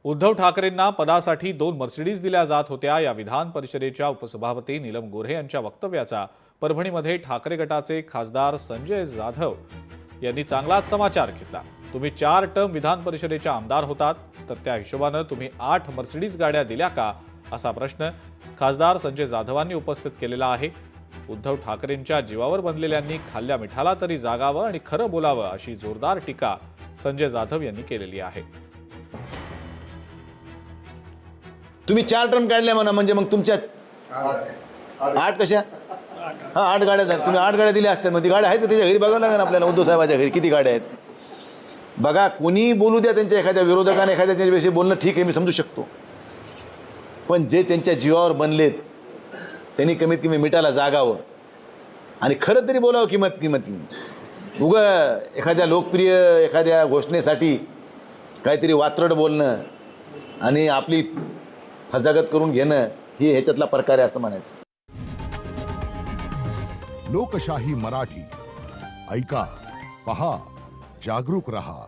उद्धव ठाकरेंना पदासाठी 2 मर्सिडीज दिल्या जात होत्या या विधान परिषदेच्या उपसभापती नीलम गोऱ्हे यांच्या वक्तव्याचा परभणीमध्ये ठाकरे गटाचे खासदार संजय जाधव यांनी चांगलाच समाचार घेतला। तुम्ही 4 टर्म विधान परिषदेचे आमदार होतात, तर त्या हिशोबाने तुम्ही 8 मर्सिडीज गाड्या दिल्या का, असा प्रश्न खासदार संजय जाधवांनी उपस्थित केलेला आहे। उद्धव ठाकरेंच्या जीवावर बनलेल्यांनी खाल्ल्या मिठाला तरी जागावं आणि खरं बोलावं, अशी जोरदार टीका संजय जाधव यांनी केलेली आहे। तुम्ही 4 टर्म काढल्या म्हणा, म्हणजे मग तुमच्या 8 कशा? हां, 8 गाड्या झाल्या। तुम्ही 8 गाड्या दिल्या असत्या, मग ती गाड्या आहेत त्याच्या घरी बघावं लागेल आपल्याला। उद्धव साहेबाच्या घरी किती गाड्या आहेत बघा। कोणी बोलू द्या, त्यांच्या एखाद्या विरोधकाने एखाद्या त्यांच्याविषयी बोलणं ठीक आहे, मी समजू शकतो, पण जे त्यांच्या जीवावर बनलेत त्यांनी कमीत कमी मिठाला जागावं आणि खरं तरी बोलावं किंमती। उगा एखाद्या लोकप्रिय एखाद्या घोषणेसाठी काहीतरी वात्रट बोलणं आणि आपली फजागत करून घेणं ही ह्याच्यातला प्रकार आहे असं म्हणायचं। लोकशाही मराठी ऐका, पहा, जागरूक रहा।